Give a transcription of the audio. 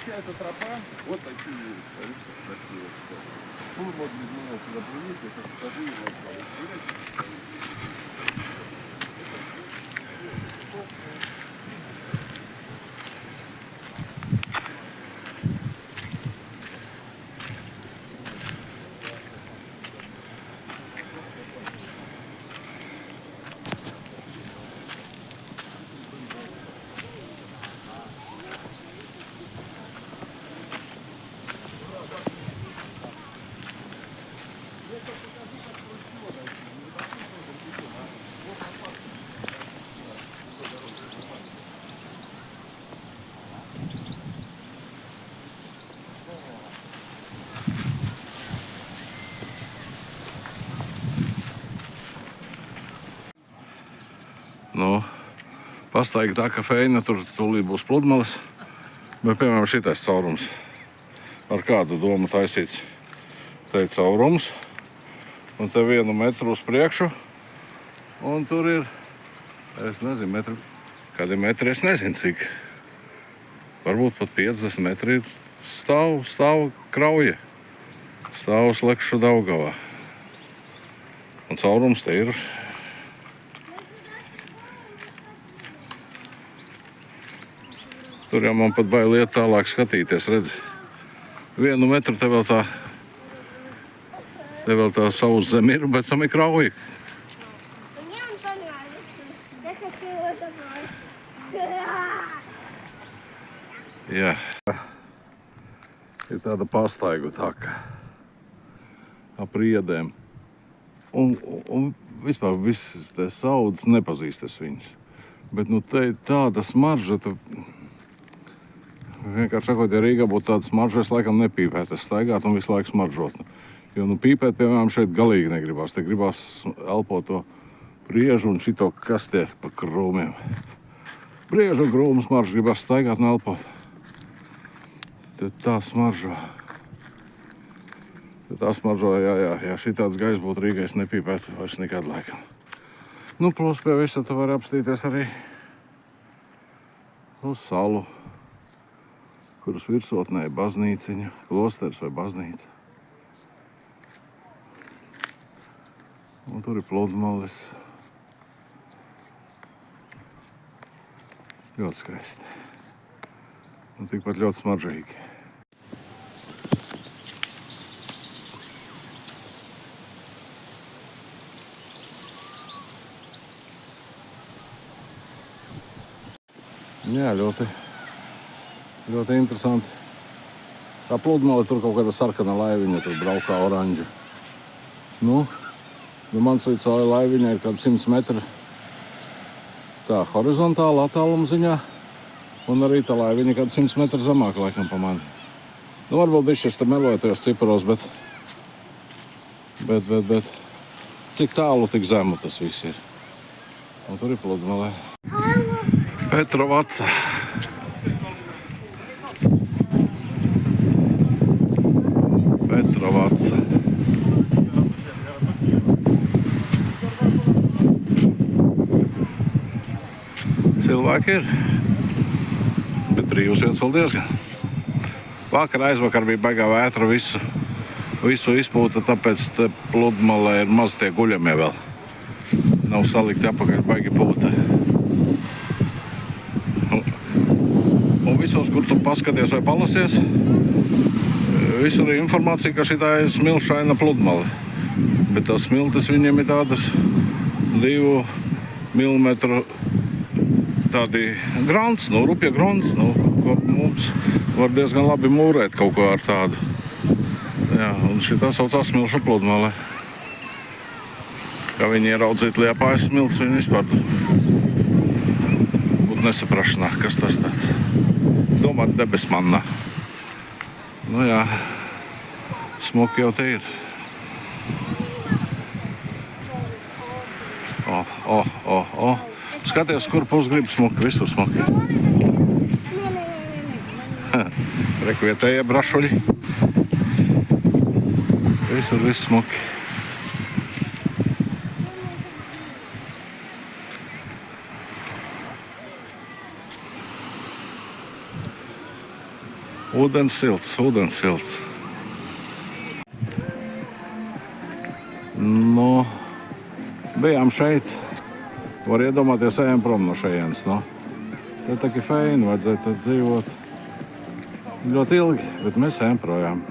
вся эта тропа, вот такие улицы. Такие. Ну, вот меня сюда привезли, я покажу его. Nu, pastaigi tā, ka feina tur tūlīt būs pludmales. Bet, piemēram, šitais caurums. Ar kādu domu taisīts te caurums. Un te 1 metru uz priekšu. Un tur ir, es nezinu, metri. Kādi metri, es nezinu cik. Varbūt pat 50 metri ir stāv krauja. Stāv Slekšu Daugavā. Un caurums te ir. Tur jau man pat bail iet tālāk skatīties, redzi. 1 metru te vēl tā saules zem ir, bet tam ir krauja. Jā. Ir tāda pastaigu taka. Ap riedēm. Un vispār visas te saudzes nepazīstas viņas. Bet nu te tāda smarža, vienkārši sakot, ja Rīgā būtu tāda smarža, es laikam nepīpētu. Es staigātu un visu laiku smaržotu. Jo nu pīpēt, piemēram, šeit galīgi negribās. Te gribās elpot to briežu un šito, kas tiek pa krūmiem. Briežu un krūmu smaržu gribās staigāt un elpot. Te tā smaržo. Ja šitāds gaiss būtu Rīgā, es nepīpētu vairs nekad laikam. Nu, plus pie visa te var apstīties arī uz salu, kuras virsotnē ir baznīciņa, klosters vai baznīca. Un tur ir pludmales. Ļoti skaisti. Un tikpat ļoti smaržīgi. Jā, ļoti interesanti. Tā pludmale, tur kaut kāda sarkana laiviņa, tur braukā oranža. Nu mans līdz laiviņai ir kādi 100 metri tā horizontāli attāluma ziņā. Un arī tā laiviņa kādi 100 metri zemāk laikam pa mani. Nu, varbūt bišķi es te meloju tajos ciparos, bet cik tālu, tik zemu tas viss ir. Un tur ir pludmale. Petrovaca. Cilvēki ir, bet brīvas vietas vēl diezgan. Aizvakar bija baigā vētra, visu izpūta, tāpēc te pludmalē ir maz tie guļamie vēl. Nav salikti apakaļ, baigi pūta. Un visos, kur tu paskaties vai palasies, visur ir informācija, ka šitā ir smilšaina pludmale. Bet tās smiltis viņiem ir tādas 2 milimetru tādi grants, rupja grants, ko mums var diezgan labi mūrēt kaut ko ar tādu. Jā, un šitā saucās smilša pludmale. Kā viņi ieraudzīt Liepājas smilts, viņi vispār būtu nesaprašanā, kas tas tāds. Domāt debesmannā. Nu jā, smuki jau te ir. Skaties, kur pus grib smuki, visur smuki. Reku vietējie brašuļi. Visur viss smuki. Ūdens silts, ūdens silts. Nu, bijām šeit. Var iedomāties, ejam prom no šejienes. Nu. Te tā kā feini, vajadzēja te dzīvot ļoti ilgi, bet mēs ejam projām.